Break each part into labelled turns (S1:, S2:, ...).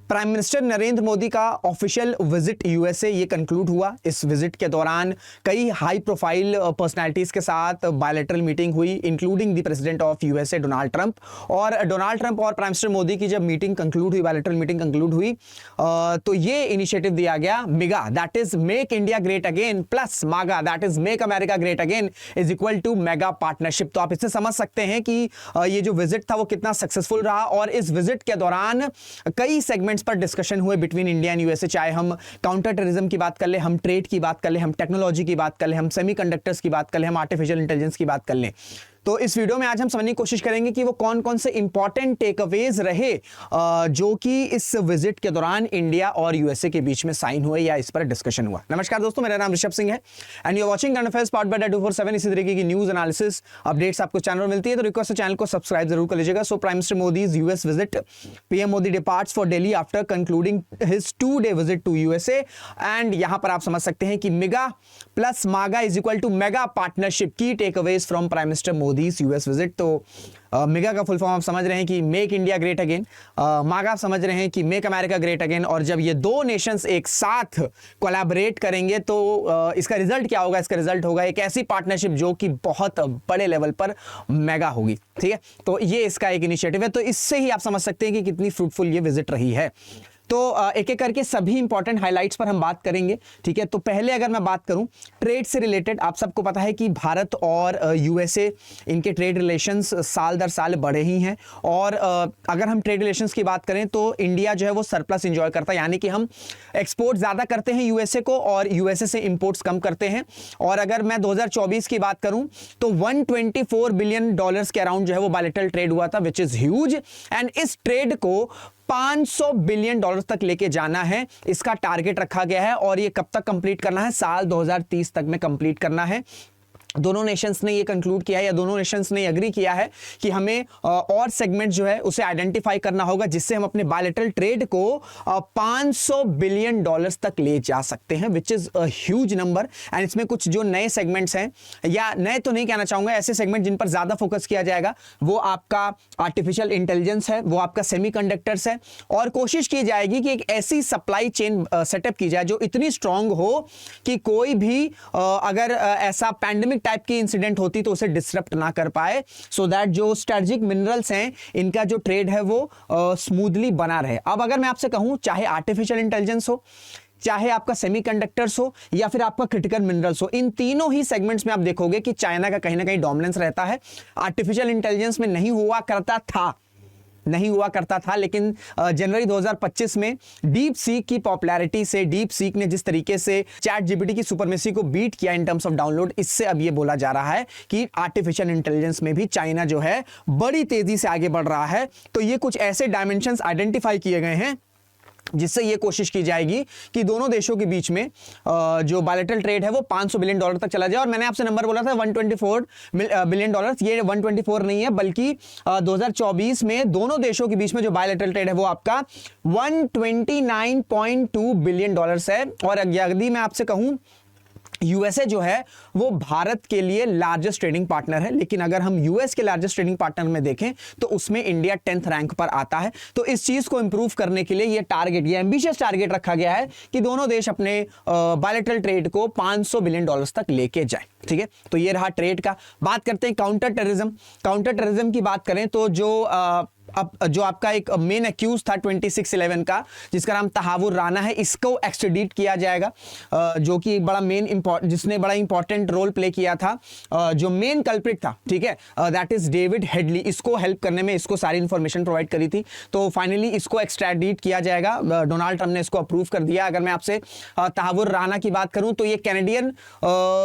S1: Prime minister Narendra Modi का official visit USA ये conclude हुआ। इस विजिट के दौरान कई हाई प्रोफाइल पर्सनालिटीज के साथ बायलैटरल मीटिंग हुई, including the president of USA Donald Trump. और डोनाल्ड ट्रंप और प्राइम मिनिस्टर मोदी की जब मीटिंग कंक्लूड हुई, बायलैटरल मीटिंग कंक्लूड हुई, तो ये इनिशिएटिव दिया गया MIGA, that is make India great again, plus MAGA, that is make America great again, is equal to mega partnership. तो आप इससे समझ सकते हैं कि ये जो विजिट था वो कितना सक्सेसफुल रहा। और इस विजिट के दौरान कई सेगमेंट्स पर डिस्कशन हुए बिटवीन इंडिया एंड यूएसए, चाहे हम काउंटर टेररिज्म की बात कर ले, हम ट्रेड की बात कर ले, हम टेक्नोलॉजी की बात कर ले, हम सेमीकंडक्टर्स की बात कर ले, हम आर्टिफिशियल इंटेलिजेंस की बात कर लें। तो इस वीडियो में आज हम समझने की कोशिश करेंगे कि वो कौन कौन से इंपॉर्टेंट टेकअवेज रहे जो कि इस विजिट के दौरान इंडिया और यूएसए के बीच में साइन हुए या इस पर डिस्कशन हुआ। नमस्कार दोस्तों, मेरा नाम ऋषभ सिंह है and you are watching current affairs part by 247। इसी तरीके की न्यूज एनालिसिस अपडेट्स आपको चैनल पर मिलती है, तो रिक्वेस्ट है चैनल को सब्सक्राइब जरूर कर लीजिएगा। So prime minister Modi's US visit, PM Modi departs for Delhi after concluding his 2-day visit to USA. And यहां पर आप समझ सकते हैं कि MIGA plus MAGA is equal to mega partnership, की takeaways from prime minister Modi's US visit. तो मेगा का फुल फॉर्म आप समझ रहे हैं कि मेक इंडिया ग्रेट अगेन, मागा आप समझ रहे हैं कि मेक अमेरिका ग्रेट अगेन। और जब ये दो नेशंस एक साथ कोलैबोरेट करेंगे तो इसका रिजल्ट क्या होगा? इसका रिजल्ट होगा एक ऐसी पार्टनरशिप जो कि बहुत बड़े लेवल पर मेगा होगी। ठीक है, तो ये इसका एक इनिशिएटिव है। तो इससे ही आप समझ सकते हैं कि कितनी फ्रूटफुल ये विजिट रही है। तो एक एक करके सभी इंपॉर्टेंट हाइलाइट्स पर हम बात करेंगे। ठीक है, तो पहले अगर मैं बात करूं ट्रेड से रिलेटेड, आप सबको पता है कि भारत और यूएसए इनके ट्रेड रिलेशंस साल दर साल बढ़े ही हैं। और अगर हम ट्रेड रिलेशंस की बात करें तो इंडिया जो है वो सरप्लस एंजॉय करता है, यानी कि हम एक्सपोर्ट ज़्यादा करते हैं यूएसए को और यूएसए से इंपोर्ट्स कम करते हैं। और अगर मैं 2024 की बात करूं तो $124 बिलियन के अराउंड जो है वो बायलैटरल ट्रेड हुआ था, विच इज़ ह्यूज। एंड इस ट्रेड को $500 बिलियन तक लेके जाना है, इसका टारगेट रखा गया है। और ये कब तक कंप्लीट करना है? साल 2030 तक में कंप्लीट करना है। दोनों नेशंस ने ये कंक्लूड किया है या दोनों नेशंस ने एग्री किया है कि हमें और सेगमेंट जो है उसे आइडेंटिफाई करना होगा जिससे हम अपने बायलैटरल ट्रेड को $500 बिलियन तक ले जा सकते हैं, which is a huge number. And इसमें कुछ जो नए सेगमेंट्स हैं, या नए तो नहीं कहना चाहूंगा, ऐसे सेगमेंट जिन पर ज्यादा फोकस किया जाएगा, वो आपका आर्टिफिशियल इंटेलिजेंस है, वो आपका सेमीकंडक्टर्स है। और कोशिश की जाएगी कि एक ऐसी सप्लाई चेन सेटअप की जाए जो इतनी स्ट्रांग हो कि कोई भी अगर ऐसा पैंडेमिक टाइप की इंसिडेंट होती तो उसे डिसरप्ट ना कर पाए, सो दैट जो स्ट्रेटेजिक मिनरल्स हैं इनका जो ट्रेड है वो स्मूथली बना रहे। अब अगर मैं आपसे कहूं, चाहे आर्टिफिशियल इंटेलिजेंस हो, चाहे आपका सेमीकंडक्टर्स हो, या फिर आपका क्रिटिकल मिनरल्स हो, इन तीनों ही सेगमेंट्स में आप देखोगे कि चाइना का कहीं ना कहीं डोमिनेंस रहता है। आर्टिफिशियल इंटेलिजेंस में नहीं हुआ करता था, लेकिन जनवरी 2025 में डीप सीक की पॉपुलैरिटी से, डीप सीक ने जिस तरीके से चैट जीपीटी की सुपरमेसी को बीट किया इन टर्म्स ऑफ डाउनलोड, इससे अब ये बोला जा रहा है कि आर्टिफिशियल इंटेलिजेंस में भी चाइना जो है बड़ी तेजी से आगे बढ़ रहा है। तो ये कुछ ऐसे डायमेंशंस आइडेंटिफाई किए गए हैं जिससे ये कोशिश की जाएगी कि दोनों देशों के बीच में जो बायलैटरल ट्रेड है वो $500 बिलियन तक चला जाए। और मैंने आपसे नंबर बोला था $124 बिलियन, ये 124 नहीं है, बल्कि 2024 में दोनों देशों के बीच में जो बायलैटरल ट्रेड है वो आपका $129.2 बिलियन है। और यदि मैं आपसे कहूं, यूएसए जो है वो भारत के लिए लार्जेस्ट ट्रेडिंग पार्टनर है, लेकिन अगर हम यूएस के लार्जेस्ट ट्रेडिंग पार्टनर में देखें तो उसमें इंडिया 10th रैंक पर आता है। तो इस चीज को इंप्रूव करने के लिए ये टारगेट, ये एम्बिशियस टारगेट रखा गया है कि दोनों देश अपने बायलैटरल ट्रेड को $500 बिलियन तक लेके जाए। ठीक है, तो ये रहा ट्रेड का। बात करते हैं काउंटर टेररिज्म की बात करें तो जो आपका एक मेन एक्यूज था 2611 का, जिसका नाम तहावुर राना है, इसको एक्सट्रेडिट किया जाएगा, जो कि जिसने बड़ा इंपॉर्टेंट रोल प्ले किया था, जो मेन कल्प्रिट था। ठीक है, दैट इज डेविड हेडली, इसको हेल्प करने में इसको सारी इंफॉर्मेशन प्रोवाइड करी थी। तो फाइनली इसको एक्सट्रेडिट किया जाएगा, डोनाल्ड ट्रंप ने इसको अप्रूव कर दिया। अगर मैं आपसे तहावुर राना की बात करूं तो ये कैनेडियन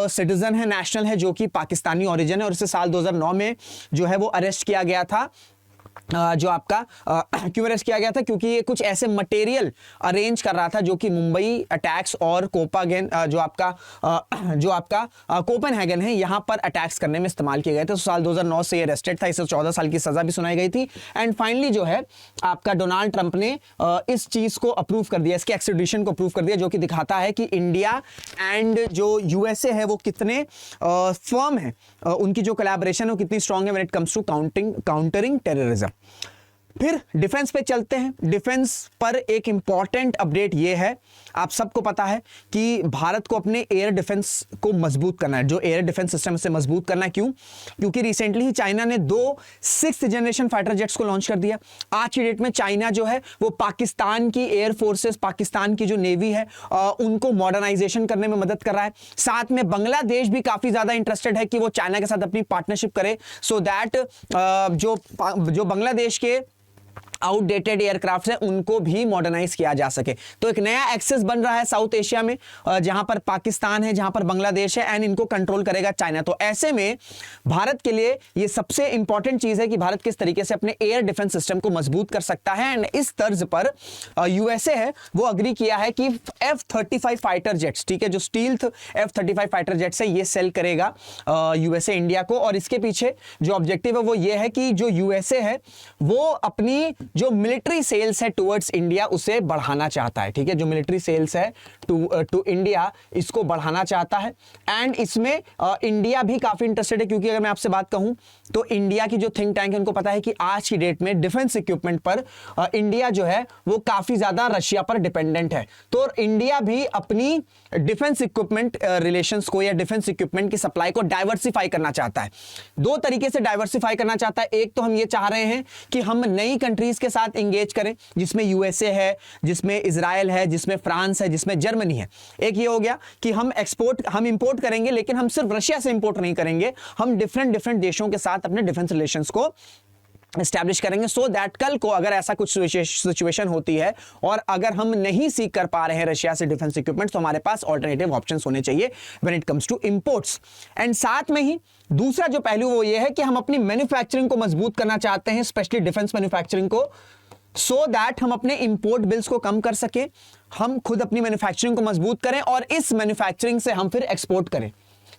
S1: सिटीजन है, नेशनल है, जो कि पाकिस्तानी ओरिजिन है, और इसे साल 2009 में जो है वो अरेस्ट किया गया था। जो आपका क्यों अरेस्ट किया गया था? क्योंकि ये कुछ ऐसे मटेरियल अरेंज कर रहा था जो कि मुंबई अटैक्स और जो आपका कोपेनहेगन है, यहां पर अटैक्स करने में इस्तेमाल किए गए थे। तो साल 2009 से ये अरेस्टेड था, इसे 14 साल की सजा भी सुनाई गई थी। एंड फाइनली जो है आपका डोनाल्ड ट्रंप ने इस चीज को अप्रूव कर दिया, इसके एक्सट्रेडिशन को अप्रूव कर दिया, जो कि दिखाता है कि इंडिया एंड जो यूएसए है वो कितने फर्म है, उनकी जो कोलैबोरेशन है वो कितनी स्ट्रांग है when it comes to countering terrorism. फिर डिफेंस पे चलते हैं। डिफेंस पर एक इंपॉर्टेंट अपडेट ये है, आप सबको पता है कि भारत को अपने एयर डिफेंस को मजबूत करना है, जो एयर डिफेंस सिस्टम से मजबूत करना है। क्यों? क्योंकि रिसेंटली ही चाइना ने 2 6th जनरेशन फाइटर जेट्स को लॉन्च कर दिया। आज की डेट में चाइना जो है वो पाकिस्तान की एयर फोर्सेस, पाकिस्तान की जो नेवी है उनको मॉडर्नाइजेशन करने में मदद कर रहा है। साथ में बांग्लादेश भी काफी ज्यादा इंटरेस्टेड है कि वो चाइना के साथ अपनी पार्टनरशिप करे, सो दैट जो बांग्लादेश के आउटडेटेड एयरक्राफ्ट है उनको भी मॉडर्नाइज किया जा सके। तो एक नया एक्सेस बन रहा है साउथ एशिया में, जहां पर पाकिस्तान है, जहां पर बांग्लादेश है, एंड इनको कंट्रोल करेगा चाइना। तो ऐसे में भारत के लिए ये सबसे इंपॉर्टेंट चीज है कि भारत किस तरीके से अपने एयर डिफेंस सिस्टम को मजबूत कर सकता है। एंड इस तर्ज पर यूएसए है वो अग्री किया है कि F-35 फाइटर जेट्स, ठीक है, जो स्टील्थ F-35 फाइटर जेट्स है ये सेल करेगा यूएसए इंडिया को। और इसके पीछे जो ऑब्जेक्टिव है वो ये है कि जो यूएसए है वो अपनी जो मिलिट्री सेल्स है टुवर्ड्स इंडिया उसे बढ़ाना चाहता है, ठीक है, जो मिलिट्री सेल्स है टू इंडिया इसको बढ़ाना चाहता है। एंड इसमें इंडिया भी काफी इंटरेस्टेड है, क्योंकि अगर मैं आपसे बात कहूं तो इंडिया की जो थिंक टैंक है उनको पता है कि आज की डेट में डिफेंस इक्विपमेंट पर इंडिया जो है वो काफी ज्यादा रशिया पर डिपेंडेंट है। तो इंडिया भी अपनी डिफेंस इक्विपमेंट रिलेशंस को या डिफेंस इक्विपमेंट की सप्लाई को डाइवर्सिफाई करना चाहता है। 2 तरीके से डाइवर्सिफाई करना चाहता है। एक तो हम ये चाह रहे हैं कि हम नई कंट्रीज के साथ एंगेज करें, जिसमें यूएसए है, जिसमें इजराइल है, जिसमें फ्रांस है, जिसमें जर्मनी है। एक ये हो गया कि हम इंपोर्ट करेंगे, लेकिन हम सिर्फ रशिया से इंपोर्ट नहीं करेंगे, हम डिफरेंट देशों के साथ अपने डिफेंस रिलेशंस को एस्टैब्लिश करेंगे, सो दैट कल को अगर ऐसा कुछ सिचुएशन होती है और अगर हम नहीं सीख कर पा रहे हैं रशिया से डिफेंस इक्विपमेंट, तो हमारे पास ऑल्टरनेटिव ऑप्शंस होने चाहिए when it comes to imports. And साथ में ही दूसरा जो पहलू वो ये है कि हम अपनी मैन्युफैक्चरिंग को मजबूत करना चाहते हैं, स्पेशली डिफेंस मैन्युफैक्चरिंग को, सो दैट हम अपने इंपोर्ट बिल्स को कम कर सकें, हम खुद अपनी मैन्युफैक्चरिंग को मजबूत करें और इस मैन्युफैक्चरिंग से हम फिर एक्सपोर्ट करें,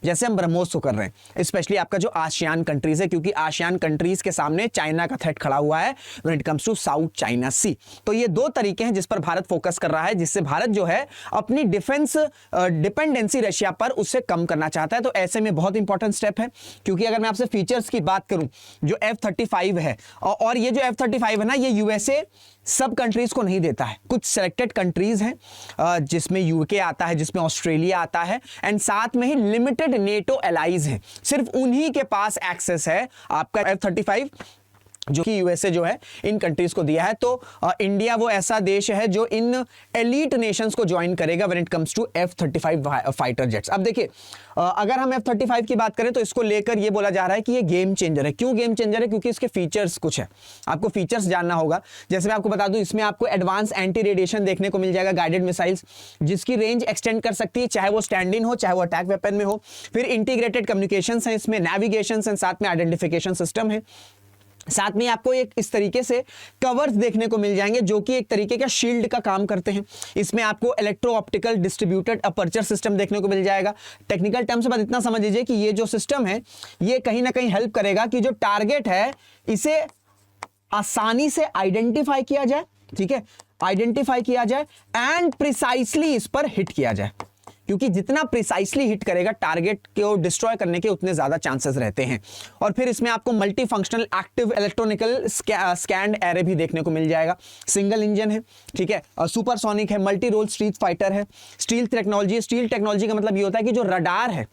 S1: जैसे हम ब्रह्मोस को कर रहे हैं। स्पेशली आपका जो आसियान कंट्रीज है, क्योंकि आसियान कंट्रीज के सामने चाइना का थ्रेट खड़ा हुआ है when it comes to South China Sea. तो ये 2 तरीके हैं जिस पर भारत फोकस कर रहा है, जिससे भारत जो है अपनी डिफेंस डिपेंडेंसी रशिया पर उससे कम करना चाहता है। तो ऐसे में बहुत इंपॉर्टेंट स्टेप है, क्योंकि अगर मैं आपसे फीचर्स की बात करूं, जो F-35 है और ये जो F-35 है ना, ये यूएसए सब कंट्रीज को नहीं देता है, कुछ सिलेक्टेड कंट्रीज हैं जिसमें यूके आता है, जिसमें ऑस्ट्रेलिया आता है, एंड साथ में ही लिमिटेड नेटो एलाइज हैं, सिर्फ उन्हीं के पास एक्सेस है आपका F-35 जो कि यूएसए जो है इन कंट्रीज को दिया है। तो इंडिया वो ऐसा देश है जो इन एलीट नेशंस को ज्वाइन करेगा when it comes to F-35 fighter jets. अब देखिए अगर हम F-35 की बात करें तो इसको लेकर ये बोला जा रहा है कि ये गेम चेंजर है। क्यों गेम चेंजर है? क्योंकि इसके फीचर्स कुछ है, आपको फीचर्स जानना होगा। जैसे मैं आपको बता दूं, इसमें आपको एडवांस एंटी रेडिएशन देखने को मिल जाएगा, गाइडेड मिसाइल्स जिसकी रेंज एक्सटेंड कर सकती है, चाहे वो स्टैंड इन हो चाहे वो अटैक वेपन में हो। फिर इंटीग्रेटेड कम्युनिकेशंस है, इसमें नेविगेशन है, साथ में आइडेंटिफिकेशन सिस्टम है। साथ में आपको एक इस तरीके से कवर्स देखने को मिल जाएंगे जो कि एक तरीके का शील्ड का काम करते हैं। इसमें आपको electro optical distributed aperture system देखने को मिल जाएगा। टेक्निकल टर्म से बात इतना समझ लीजिए कि ये जो सिस्टम है ये कहीं ना कहीं हेल्प करेगा कि जो टारगेट है इसे आसानी से आइडेंटिफाई किया जाए, ठीक है, आइडेंटिफाई किया जाए एंड प्रिसाइसली इस पर हिट किया जाए, क्योंकि जितना प्रिसाइसली हिट करेगा टारगेट को डिस्ट्रॉय करने के उतने ज्यादा चांसेस रहते हैं। और फिर इसमें आपको multi functional active electronical scanned array भी देखने को मिल जाएगा। सिंगल इंजन है, ठीक है, सुपरसोनिक है, मल्टी रोल स्ट्रीट फाइटर है, स्टील टेक्नोलॉजी। स्टील टेक्नोलॉजी का मतलब ये होता है कि जो रडार है,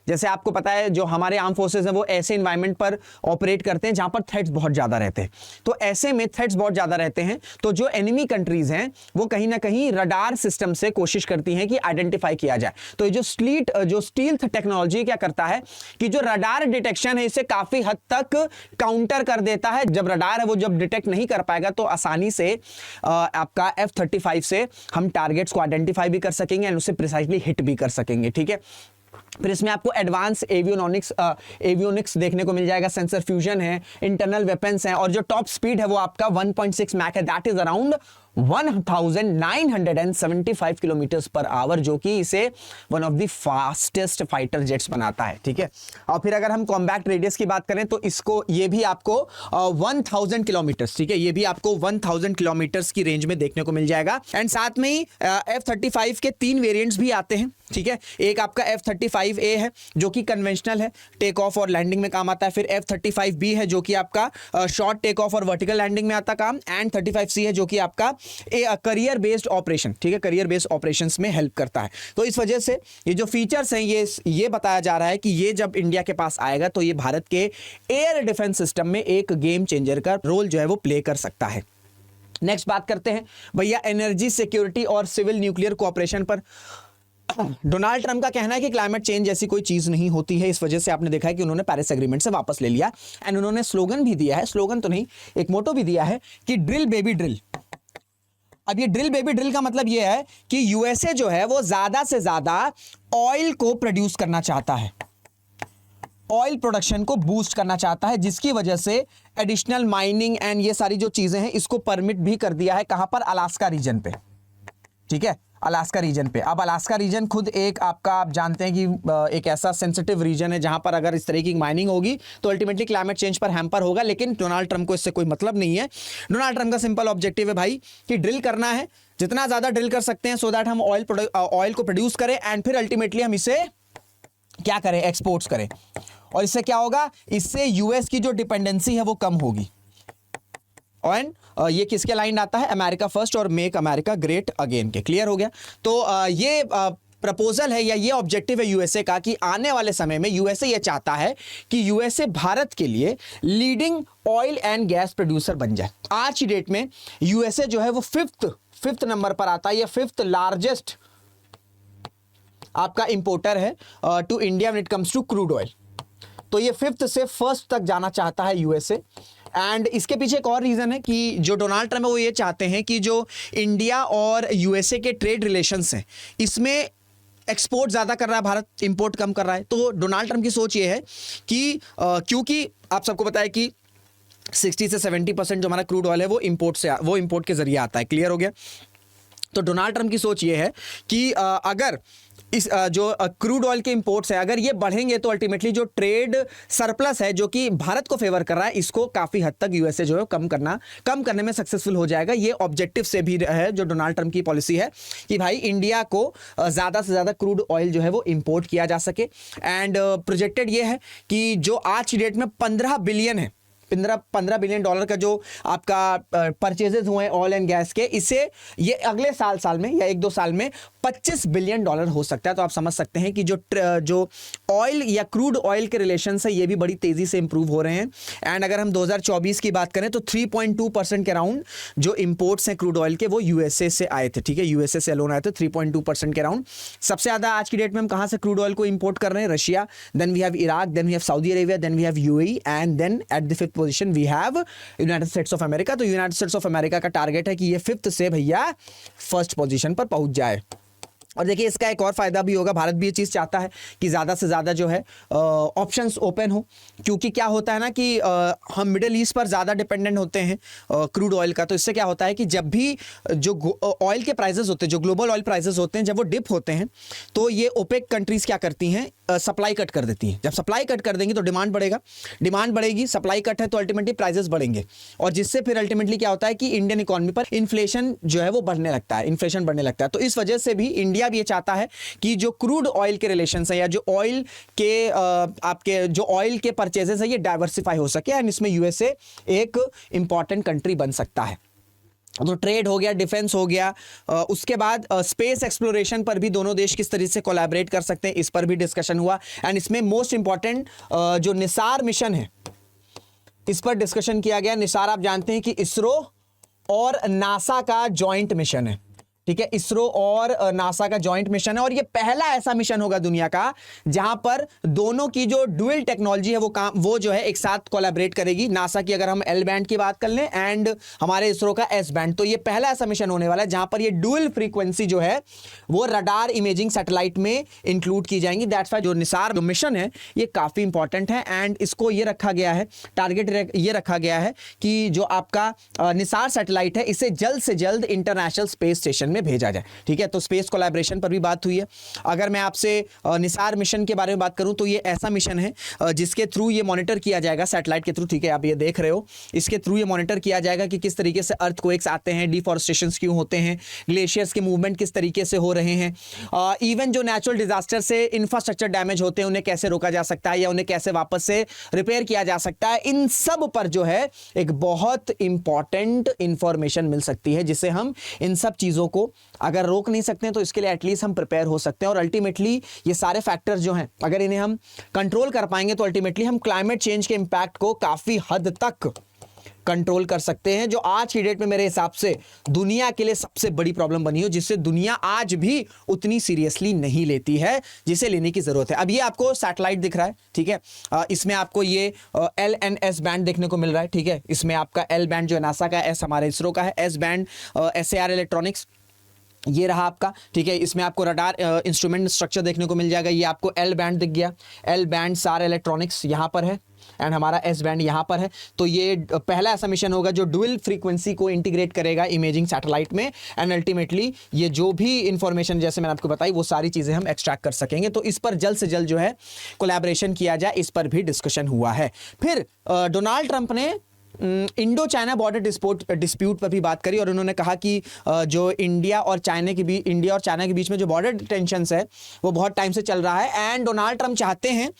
S1: जैसे आपको पता है जो हमारे आर्म फोर्सेस हैं वो ऐसे एनवायरनमेंट पर ऑपरेट करते हैं जहां पर थ्रेट्स बहुत ज्यादा रहते हैं। तो ऐसे में थ्रेट्स बहुत ज्यादा रहते हैं तो जो एनिमी कंट्रीज हैं वो कहीं ना कहीं रडार सिस्टम से कोशिश करती हैं कि आइडेंटिफाई किया जाए। तो ये जो स्टील्थ टेक्नोलॉजी क्या करता है कि जो रडार डिटेक्शन है इसे काफी हद तक काउंटर कर देता है। जब रडार है वो जब डिटेक्ट नहीं कर पाएगा तो आसानी से आपका F-35 से हम टारगेट्स को आइडेंटिफाई भी कर सकेंगे एंड उसे प्रिसाइसली हिट भी कर सकेंगे, ठीक है। फिर इसमें आपको एडवांस एवियोनिक्स देखने को मिल जाएगा, सेंसर फ्यूजन है, इंटरनल वेपन्स हैं और जो टॉप स्पीड है वो आपका 1.6 मैक है, that is around 1975 kilometre per hour, जो कि इसे one of the fastest fighter jets बनाता है। ठीक है, और फिर अगर हम कॉम्बैट रेडियस की बात करें तो इसको ये भी आपको 1000 किलोमीटर, ठीक है, ये भी आपको 1000 किलोमीटर की रेंज में देखने को मिल जाएगा। एंड साथ में ही F-35 के 3 वेरिएंट्स भी आते हैं। ठीक है, एक आपका F-35A है जो कि कन्वेंशनल है, टेक ऑफ और लैंडिंग में काम आता है। फिर F-35B है जो कि आपका शॉर्ट टेक ऑफ और वर्टिकल लैंडिंग में आता काम। एंड 35C है जो कि आपका करियर बेस्ड ऑपरेशन, ठीक है, करियर बेस्ड ऑपरेशंस में हेल्प करता है। तो इस वजह से ये जो फीचर्स हैं ये बताया जा रहा है कि ये जब इंडिया के पास आएगा तो ये भारत के एयर डिफेंस सिस्टम में एक गेम चेंजर का रोल जो है वो प्ले कर सकता है। नेक्स्ट बात करते हैं भैया एनर्जी सिक्योरिटी और सिविल न्यूक्लियर कोऑपरेशन पर। डोनाल्ड ट्रंप का कहना है कि क्लाइमेट चेंज जैसी कोई चीज नहीं होती है, इस वजह से आपने देखा है कि उन्होंने पेरिस एग्रीमेंट से वापस ले लिया। एंड उन्होंने स्लोगन भी दिया है, स्लोगन तो नहीं, एक मोटो भी दिया है कि ड्रिल बेबी ड्रिल। अब ये ड्रिल बेबी ड्रिल का मतलब ये है कि यूएसए जो है वो ज्यादा से ज्यादा ऑयल को प्रोड्यूस करना चाहता है, ऑयल प्रोडक्शन को बूस्ट करना चाहता है, जिसकी वजह से एडिशनल माइनिंग एंड ये सारी जो चीजें हैं इसको परमिट भी कर दिया है। कहां पर? अलास्का रीजन पे। ठीक है, अलास्का रीजन पे। अब अलास्का रीजन खुद एक आपका, आप जानते हैं कि एक ऐसा सेंसिटिव रीजन है जहां पर अगर इस तरह की माइनिंग होगी तो अल्टीमेटली क्लाइमेट चेंज पर हैम्पर होगा। लेकिन डोनाल्ड ट्रंप को इससे कोई मतलब नहीं है। डोनाल्ड ट्रंप का सिंपल ऑब्जेक्टिव है भाई कि ड्रिल करना है, जितना ज्यादा ड्रिल कर सकते हैं सो दैट हम ऑयल को प्रोड्यूस करें एंड फिर अल्टीमेटली हम इसे क्या करें? एक्सपोर्ट्स करें। और इससे क्या होगा? इससे यूएस की जो डिपेंडेंसी है वो कम होगी। और ये किसके लाइन आता है? अमेरिका फर्स्ट और मेक अमेरिका ग्रेट अगेन के। क्लियर हो गया? तो ये प्रपोजल है या ये ऑब्जेक्टिव है यूएसए का कि आने वाले समय में यूएसए ये चाहता है कि यूएसए भारत के लिए leading oil and gas producer बन जाए। आज की डेट में यूएसए जो है वो फिफ्थ नंबर पर आता है, या 5th लार्जेस्ट आपका इंपोर्टर है to India when it comes to crude oil. तो ये 5th से 1st तक जाना चाहता है यूएसए। एंड इसके पीछे एक और रीजन है कि जो डोनाल्ड ट्रंप है वो ये चाहते हैं कि जो इंडिया और यूएसए के ट्रेड रिलेशंस हैं इसमें एक्सपोर्ट ज्यादा कर रहा है भारत, इंपोर्ट कम कर रहा है। तो डोनाल्ड ट्रंप की सोच ये है कि क्योंकि आप सबको पता है कि 60 से 70% जो हमारा क्रूड ऑयल है वो इंपोर्ट के जरिए आता है। क्लियर हो गया? तो डोनाल्ड ट्रंप की सोच ये है कि अगर इस जो क्रूड ऑयल के इंपोर्ट्स है अगर ये बढ़ेंगे तो अल्टीमेटली जो ट्रेड सरप्लस है जो कि भारत को फेवर कर रहा है इसको काफी हद तक यूएसए जो है कम करने में सक्सेसफुल हो जाएगा। ये ऑब्जेक्टिव से भी है जो डोनाल्ड ट्रंप की पॉलिसी है कि भाई इंडिया को ज्यादा से ज्यादा क्रूड ऑयल जो है वो इंपोर्ट किया जा सके। एंड प्रोजेक्टेड ये है कि जो आज की डेट में 15 बिलियन है, $15 बिलियन का जो आपका परचेजेस हुए हैं ऑयल एंड गैस के, इसे ये अगले साल में या 1-2 साल में $25 बिलियन हो सकता है। तो आप समझ सकते हैं कि जो ऑयल या क्रूड ऑयल के रिलेशन है ये भी बड़ी तेजी से इंप्रूव हो रहे हैं। एंड अगर हम 2024 की बात करें तो 3.2% के राउंड जो इंपोर्ट्स हैं क्रूड ऑयल के वो यूएसए से आए थे। ठीक है, यूएसए से अलोन आए थे 3.2% के राउंड। सबसे ज्यादा आज की डेट में हम कहां से क्रूड ऑयल को इंपोर्ट कर रहे हैं? Russia, then we have Iraq, then we have Saudi Arabia, then we have UAE and then at the 5th position we have United States of America. तो यूनाइटेड स्टेट्स ऑफ अमेरिका का target है कि ये 5th से भैया 1st position पर पहुंच जाए। और देखिए इसका एक और फायदा भी होगा, भारत भी ये चीज़ चाहता है कि ज़्यादा से ज़्यादा जो है ऑप्शंस ओपन हो, क्योंकि क्या होता है ना कि हम मिडिल ईस्ट पर ज़्यादा डिपेंडेंट होते हैं क्रूड ऑयल का। तो इससे क्या होता है कि जब भी जो ऑयल के प्राइसेस होते हैं, जो ग्लोबल ऑयल प्राइसेस होते हैं, जब वो डिप होते हैं तो ये ओपेक कंट्रीज क्या करती हैं? सप्लाई कट कर देती हैं। जब सप्लाई कट कर देंगी तो डिमांड बढ़ेगा, डिमांड बढ़ेगी, सप्लाई कट है तो अल्टीमेटली प्राइसेस बढ़ेंगे, और जिससे फिर अल्टीमेटली क्या होता है कि इंडियन इकोनॉमी पर इन्फ्लेशन जो है वो बढ़ने लगता है, इन्फ्लेशन बढ़ने लगता है। तो इस वजह से भी इंडिया भी ये चाहता है कि जो क्रूड ऑयल के रिलेशंस है या जो ऑयल के आपके जो ऑयल के परचेजेस है ये डाइवर्सिफाई हो सके, एंड इसमें यूएसए एक इंपॉर्टेंट कंट्री बन सकता है। तो ट्रेड हो गया, डिफेंस हो गया, उसके बाद स्पेस एक्सप्लोरेशन पर भी दोनों देश किस तरीके से कोलैबोरेट कर सकते हैं इस पर भी डिस्कशन हुआ। एंड इसमें मोस्ट इंपॉर्टेंट जो निसार मिशन है इस पर डिस्कशन किया गया। निसार आप जानते हैं कि इसरो और नासा का जॉइंट मिशन है। ठीक है, इसरो और नासा का जॉइंट मिशन है और ये पहला ऐसा मिशन होगा दुनिया का जहां पर दोनों की जो डुअल टेक्नोलॉजी है वो जो है एक साथ कोलैबोरेट करेगी। नासा की अगर हम एल बैंड की बात कर लें एंड हमारे इसरो का एस बैंड, तो ये पहला ऐसा मिशन होने वाला है जहां पर ये डुअल फ्रीक्वेंसी जो है वो रडार इमेजिंग सैटेलाइट में इंक्लूड की जाएंगी। दैट्स व्हाई जो निसार जो मिशन है ये काफी इंपॉर्टेंट है एंड इसको ये रखा गया है, टारगेट ये रखा गया है कि जो आपका निसार सैटेलाइट है इसे जल्द से जल्द इंटरनेशनल स्पेस स्टेशन में भेजा जाए। ठीक है, तो स्पेस कोलैबोरेशन पर भी बात हुई है। अगर मैं आपसे निसार मिशन के बारे में बात करूं तो ये ऐसा मिशन है जिसके थ्रू ये मॉनिटर किया जाएगा सैटेलाइट के थ्रू। ठीक है, आप ये देख रहे हो, इसके थ्रू ये मॉनिटर किया जाएगा कि किस तरीके से अर्थक्वेक्स आते हैं, डिफॉरेस्टेशंस क्यों होते हैं, ग्लेशियर्स के मूवमेंट किस तरीके से हो रहे हैं, इवन जो नेचुरल डिजास्टर से इंफ्रास्ट्रक्चर डैमेज होते हैं उन्हें कैसे रोका जा सकता है या उन्हें कैसे वापस से रिपेयर किया जा सकता है। इन सब पर जो है एक बहुत इंपॉर्टेंट इंफॉर्मेशन मिल सकती है जिसे हम इन सब चीजों को अगर रोक नहीं सकते हैं तो इसके लिए एटलीस्ट हम प्रिपेयर हो सकते हैं। और अल्टीमेटली ये सारे फैक्टर्स जो हैं अगर इन्हें हम कंट्रोल कर पाएंगे तो अल्टीमेटली हम क्लाइमेट चेंज के इंपैक्ट को काफी हद तक कंट्रोल कर सकते हैं, जो आज की डेट में मेरे हिसाब से दुनिया के लिए सबसे बड़ी प्रॉब्लम बनी हो, जिससे दुनिया आज भी उतनी सीरियसली नहीं लेती है जिसे लेने की जरूरत है। अब ये आपको सैटेलाइट दिख रहा है, ठीक है, इसमें आपको ये LNS बैंड देखने को मिल रहा है। ठीक है, इसमें आपका L बैंड जो है नासा का, S हमारे इसरो का है, S बैंड SAR इलेक्ट्रॉनिक्स ये रहा आपका। ठीक है, इसमें आपको रडार इंस्ट्रूमेंट स्ट्रक्चर देखने को मिल जाएगा। ये आपको L बैंड दिख गया, L बैंड SAR इलेक्ट्रॉनिक्स यहाँ पर है एंड हमारा S बैंड यहाँ पर है। तो ये पहला ऐसा मिशन होगा जो डुअल फ्रीक्वेंसी को इंटीग्रेट करेगा इमेजिंग सैटेलाइट में एंड अल्टीमेटली ये जो भी इंफॉर्मेशन जैसे मैंने आपको बताई वो सारी चीजें हम एक्सट्रैक्ट कर सकेंगे। तो इस पर जल्द से जल्द जो है कोलैबोरेशन किया जाए, इस पर भी डिस्कशन हुआ है। फिर डोनाल्ड ट्रंप ने इंडो चाइना बॉर्डर डिस्प्यूट पर भी बात करी और उन्होंने कहा कि जो इंडिया और चाइना के बीच में जो बॉर्डर टेंशन्स है वो बहुत टाइम से चल रहा है एंड डोनाल्ड ट्रंप चाहते हैं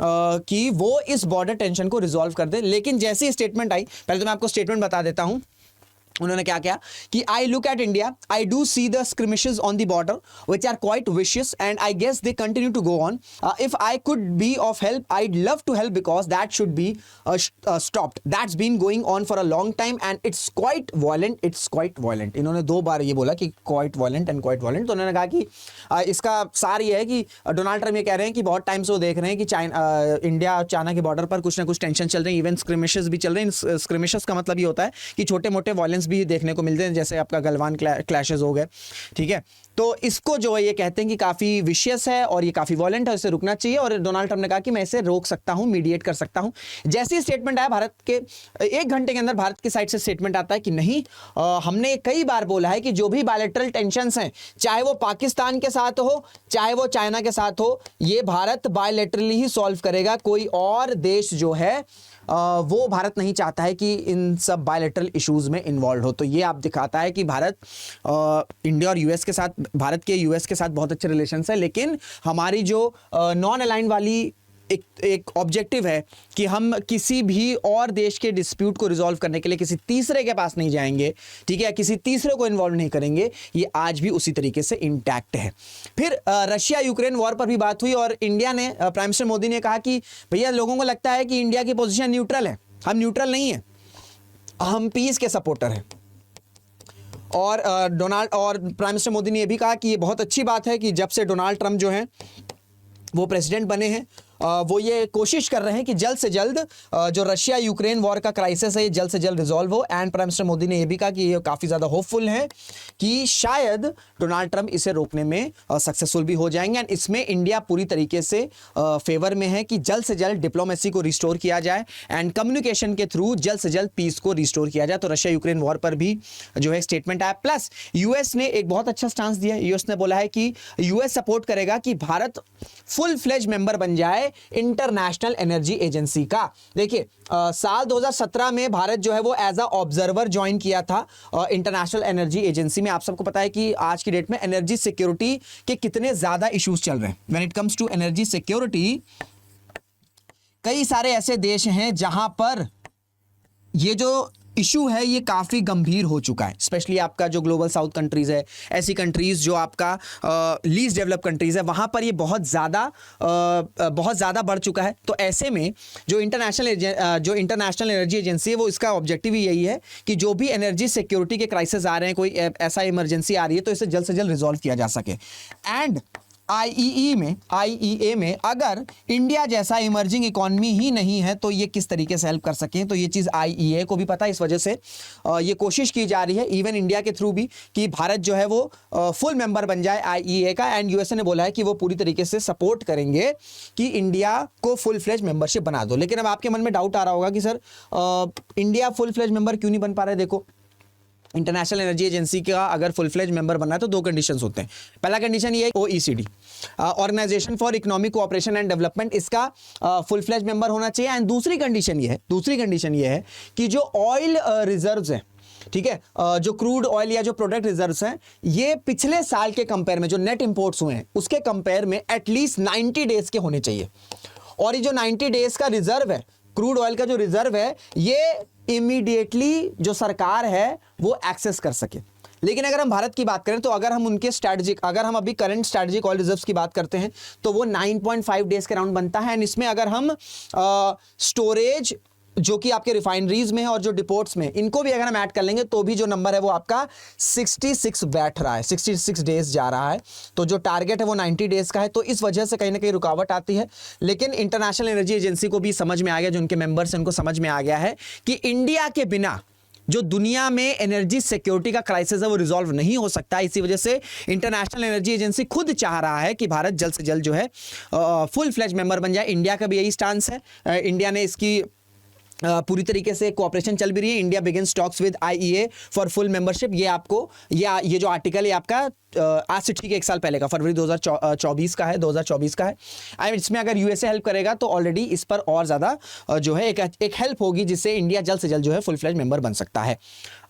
S1: कि वो इस बॉर्डर टेंशन को रिजॉल्व कर दे। लेकिन जैसी स्टेटमेंट आई, पहले तो मैं आपको स्टेटमेंट बता देता हूं उन्होंने क्या किया कि I look at India, I do see the skirmishes on the border which are quite vicious and I guess they continue to go on. If I could be of help I'd love to help because that should be stopped, that's been going on for a long time and it's quite violent. इन्होंने 2 बार ये बोला कि quite violent and quite violent. तो उन्होंने कहा कि इसका सार ये है कि डोनाल्ड ट्रंप ये कह रहे हैं कि बहुत टाइम से वो देख रहे हैं कि इंडिया और चाइना के बॉर्डर पर कुछ ना कुछ टेंशन चल रही है, इवन स्क्रिमिशेस भी चल रहे हैं। स्क्रिमिशेस का मतलब ये होता है कि छोटे मोटे वायलेंस भी देखने को मिलते हैं, जैसे आपका गलवान क्लैशेस हो गए। ठीक है, तो इसको जो है ये कहते हैं कि काफी विशियस है और ये काफी वॉयलेंट है, इसे रुकना चाहिए। और डोनाल्ड ट्रंप ने कहा कि मैं इसे रोक सकता हूं, मीडिएट कर सकता हूं। जैसे ही स्टेटमेंट आया भारत के 1 घंटे के अंदर भारत की साइड से स्टेटमेंट आता है कि नहीं, हमने कई बार बोला है कि जो भी बायलैटरल टेंशंस हैं, चाहे वो पाकिस्तान के साथ हो चाहे वो चाइना के साथ हो, ये भारत बायलैटरली ही सॉल्व करेगा। कोई और देश जो है वो भारत नहीं चाहता है कि इन सब बायलैटरल इश्यूज में इन्वॉल्व हो। तो ये आप दिखाता है कि भारत इंडिया और यूएस के साथ, भारत के यूएस के साथ बहुत अच्छे रिलेशंस है, लेकिन हमारी जो नॉन अलाइन वाली एक ऑब्जेक्टिव है कि हम किसी भी और देश के डिस्प्यूट को रिजॉल्व करने के लिए किसी तीसरे के पास नहीं जाएंगे, ठीक है, किसी तीसरे को इन्वॉल्व नहीं करेंगे, ये आज भी उसी तरीके से इंटैक्ट है। फिर रशिया यूक्रेन वॉर पर भी बात हुई और इंडिया ने, प्राइम मिनिस्टर मोदी ने कहा कि भैया लोगों को लगता है कि इंडिया की पोजीशन न्यूट्रल है, हम न्यूट्रल नहीं है, हम पीस के सपोर्टर हैं। और प्राइम मिनिस्टर मोदी ने यह भी कहा कि ये बहुत अच्छी बात है कि जब से डोनाल्ड ट्रंप जो हैं वो प्रेसिडेंट बने हैं, वो ये कोशिश कर रहे हैं कि जल्द से जल्द जो रशिया यूक्रेन वॉर का क्राइसिस है ये जल्द से जल्द रिजॉल्व हो। एंड प्राइम मिनिस्टर मोदी ने यह भी कहा कि ये काफ़ी ज़्यादा होपफुल है कि शायद डोनाल्ड ट्रंप इसे रोकने में सक्सेसफुल भी हो जाएंगे। एंड इसमें इंडिया पूरी तरीके से फेवर में है कि जल्द से जल्द डिप्लोमेसी को रिस्टोर किया जाए एंड कम्युनिकेशन के थ्रू जल्द से जल्द पीस को रिस्टोर किया जाए। तो रशिया यूक्रेन वॉर पर भी जो है स्टेटमेंट आया। प्लस यूएस ने एक बहुत अच्छा स्टांस दिया। यूएस ने बोला है कि यूएस सपोर्ट करेगा कि भारत फुल फ्लेज मेंबर बन जाए इंटरनेशनल एनर्जी एजेंसी का। देखिए साल 2017 में भारत जो है वो एज अ ऑब्जर्वर ज्वाइन किया था इंटरनेशनल एनर्जी एजेंसी में। आप सबको पता है कि आज की डेट में एनर्जी सिक्योरिटी के कितने ज्यादा इश्यूज चल रहे हैं। When it comes to energy security, कई सारे ऐसे देश हैं जहां पर ये जो इशू है ये काफ़ी गंभीर हो चुका है, स्पेशली आपका जो ग्लोबल साउथ कंट्रीज है, ऐसी कंट्रीज जो आपका लीस्ट डेवलप कंट्रीज है, वहाँ पर ये बहुत ज़्यादा बढ़ चुका है। तो ऐसे में जो इंटरनेशनल एनर्जी एजेंसी है वो इसका ऑब्जेक्टिव ही यही है कि जो भी एनर्जी सिक्योरिटी के क्राइसिस आ रहे हैं, कोई ऐसा इमरजेंसी आ रही है, तो इसे जल्द से जल्द रिजॉल्व किया जा सके। एंड आईईए में अगर इंडिया जैसा इमर्जिंग इकोनॉमी ही नहीं है तो ये किस तरीके से हेल्प कर सके, तो ये चीज़ आईईए को भी पता है। इस वजह से ये कोशिश की जा रही है इवन इंडिया के थ्रू भी कि भारत जो है वो फुल मेंबर बन जाए आईईए का। एंड यूएसए ने बोला है कि वो पूरी तरीके से सपोर्ट करेंगे कि इंडिया को फुल फ्लेज मेंबरशिप बना दो। लेकिन अब आपके मन में डाउट आ रहा होगा कि sir India full fledge member क्यों नहीं बन पा रहा है। देखो, इंटरनेशनल एनर्जी एजेंसी का अगर फुल फ्लेज मेंबर बनना है तो 2 कंडीशंस होते हैं। पहला कंडीशन ये है OECD, organisation for economic cooperation and development, इसका फुल फ्लेज मेंबर होना चाहिए। एंड दूसरी कंडीशन ये है कि जो ऑयल रिजर्व्स हैं, ठीक है, जो क्रूड ऑयल या जो प्रोडक्ट रिजर्व्स हैं, ये पिछले साल के कंपेयर में जो नेट इंपोर्ट्स हुए हैं उसके कंपेयर में एटलीस्ट 90 डेज के होने चाहिए। और ये जो 90 डेज का रिजर्व है, क्रूड ऑयल का जो रिजर्व है, ये इमीडिएटली जो सरकार है वो एक्सेस कर सके। लेकिन अगर हम भारत की बात करें तो अगर हम अभी करंट स्ट्रेटेजिक ऑयल रिजर्व्स की बात करते हैं तो वो 9.5 डेज के राउंड बनता है। एंड इसमें अगर हम स्टोरेज जो कि आपके रिफाइनरीज में है और जो डिपोर्ट्स में, इनको भी अगर हम ऐड कर लेंगे तो भी जो नंबर है वो आपका 66 बैठ रहा है, 66 डेज जा रहा है। तो जो टारगेट है वो 90 डेज का है। तो इस वजह से कहीं ना कहीं रुकावट आती है। लेकिन इंटरनेशनल एनर्जी एजेंसी को भी समझ में आ गया, जो उनके मेंबर्स हैं उनको समझ में आ गया है कि इंडिया के बिना जो दुनिया में एनर्जी सिक्योरिटी का क्राइसिस है वो रिजॉल्व नहीं हो सकता। इसी वजह से इंटरनेशनल एनर्जी एजेंसी खुद चाह रहा है कि भारत जल्द से जल्द जो है फुल फ्लेज मेंबर बन जाए। इंडिया का भी यही स्टांस है। इंडिया ने इसकी पूरी तरीके से कोऑपरेशन चल भी रही है। India begins talks with IEA for full membership. ये आपको ये जो आर्टिकल है आपका आज से ठीक 1 साल पहले का, फरवरी 2024 का है, 2024 का है। एंड इसमें अगर यूएसए हेल्प करेगा तो ऑलरेडी इस पर और ज़्यादा जो है एक हेल्प होगी, जिससे इंडिया जल्द से जल्द जो है फुल फ्लेज मेंबर बन सकता है।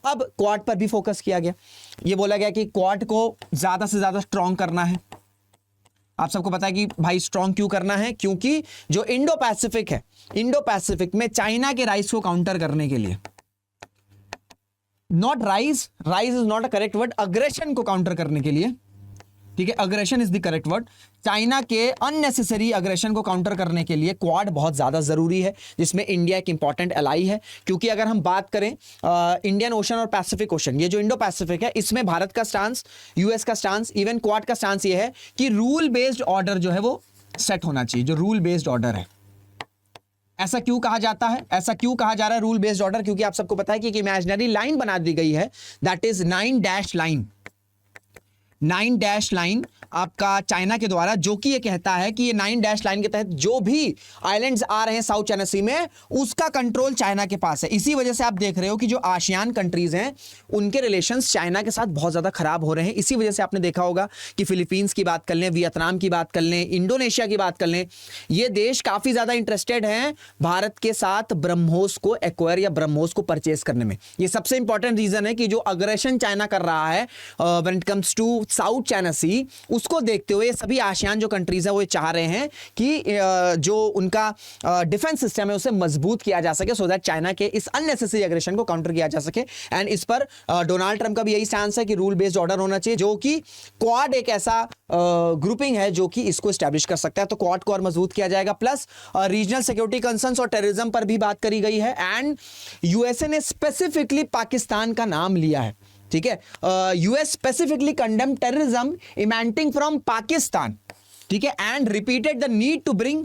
S1: अब क्वाड पर भी फोकस किया गया। ये बोला गया कि क्वाड को ज़्यादा से ज़्यादा स्ट्रॉन्ग करना है। आप सबको पता है कि भाई स्ट्रॉन्ग क्यों करना है, क्योंकि जो इंडो पैसिफिक है, इंडो पैसिफिक में चाइना के राइज को काउंटर करने के लिए, not rise is not a correct word, aggression को काउंटर करने के लिए, ठीक है, aggression is the correct word, China के अननेसेसरी अग्रेशन को काउंटर करने के लिए क्वाड बहुत ज्यादा जरूरी है, जिसमें इंडिया एक इंपॉर्टेंट एलाई है। क्योंकि अगर हम बात करें इंडियन ओशन और पैसिफिक ओशन, ये जो इंडो पैसिफिक है, इसमें भारत का स्टांस, यूएस का स्टांस, इवन क्वाड का स्टांस ये है कि रूल बेस्ड ऑर्डर जो है वो सेट होना चाहिए। जो रूल बेस्ड ऑर्डर है, ऐसा क्यों कहा जाता है, ऐसा क्यों कहा जा रहा है रूल बेस्ड ऑर्डर? क्योंकि आप सबको पता है कि एक इमेजिनरी लाइन बना दी गई है, that is 9 dash line. 9 dash line आपका चाइना के द्वारा, जो कि ये कहता है कि ये 9 डैश लाइन के तहत जो भी आइलैंड्स आ रहे हैं साउथ चाइना सी में, उसका कंट्रोल चाइना के पास है। इसी वजह से आप देख रहे हो कि जो आसियान कंट्रीज हैं उनके रिलेशंस चाइना के साथ बहुत ज्यादा खराब हो रहे हैं। इसी वजह से आपने देखा होगा कि फिलीपींस की बात कर लें, वियतनाम की बात कर लें, इंडोनेशिया की बात कर लें, ये देश काफी ज्यादा इंटरेस्टेड हैं भारत के साथ ब्रह्मोस को एक्वायर या ब्रह्मोस को परचेज करने में। ये सबसे इंपॉर्टेंट रीजन है कि जो अग्रेशन चाइना कर रहा है when it comes to South China Sea, उसको देखते हुए सभी आसियान जो कंट्रीज है वो चाह रहे हैं कि जो उनका डिफेंस सिस्टम है उसे मजबूत किया जा सके, सो दैट चाइना के इस अननेसेसरी एग्रेशन को काउंटर किया जा सके। एंड इस पर डोनाल्ड ट्रंप का भी यही स्टैंस है कि रूल बेस्ड ऑर्डर होना चाहिए, जो कि क्वाड एक ऐसा ग्रुपिंग है जो कि इसको एस्टैब्लिश कर सकता है। तो क्वाड को और मजबूत किया जाएगा। प्लस रीजनल सिक्योरिटी कंसर्न्स और टेररिज्म पर भी बात करी गई है। एंड यूएसए ने स्पेसिफिकली पाकिस्तान का नाम लिया है, ठीक है। US specifically condemn terrorism emanating from Pakistan, ठीक है, and repeated the need to bring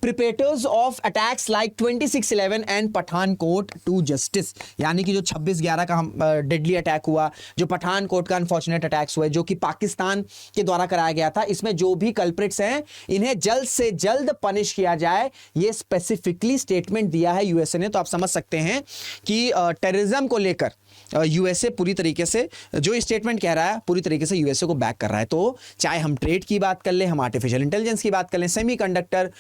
S1: perpetrators of attacks like 26/11 and Pathankot to justice. यानी कि जो 26/11 का डेडली अटैक हुआ, जो पठानकोट का अनफॉर्चुनेट अटैक्स हुए, जो कि पाकिस्तान के द्वारा कराया गया था, इसमें जो भी कल्प्रिट्स हैं इन्हें जल्द से जल्द पनिश किया जाए, ये स्पेसिफिकली स्टेटमेंट दिया है यूएसए ने। तो आप समझ सकते हैं कि टेररिज्म को लेकर यूएसए पूरी तरीके से जो स्टेटमेंट कह रहा है पूरी तरीके से यूएसए को बैक कर रहा है। तो चाहे हम ट्रेड की बात कर लें, हम आर्टिफिशियल इंटेलिजेंस की बात कर लें, semiconductor,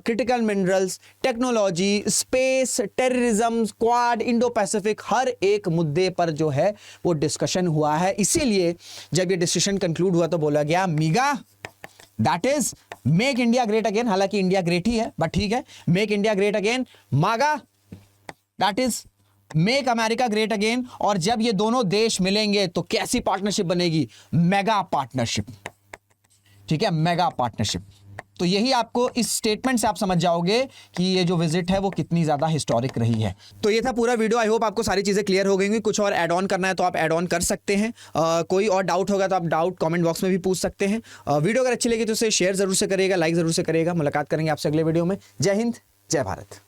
S1: critical minerals, technology, space, terrorism, Quad, Indo Pacific, हर एक मुद्दे पर जो है वो डिस्कशन हुआ है। इसीलिए जब ये डिस्कशन कंक्लूड हुआ तो बोला गया MIGA, that is make India great again. हालांकि इंडिया ग्रेट ही है, बट ठीक है, make India great again. MAGA, that is make America great again. और जब ये दोनों देश मिलेंगे तो कैसी पार्टनरशिप बनेगी? Mega partnership. ठीक है, मेगा पार्टनरशिप। तो यही आपको इस स्टेटमेंट से आप समझ जाओगे कि ये जो विजिट है वो कितनी ज्यादा हिस्टोरिक रही है। तो ये था पूरा वीडियो। आई होप आपको सारी चीजें क्लियर हो गई। कुछ और ऐड ऑन करना है तो आप ऐड ऑन कर सकते हैं। कोई और डाउट होगा तो आप डाउट कमेंट बॉक्स में भी पूछ सकते हैं। वीडियो अगर अच्छी लगी तो उसे शेयर जरूर से करिएगा, लाइक जरूर से करिएगा। मुलाकात करेंगे आपसे अगले वीडियो में। जय हिंद, जय भारत।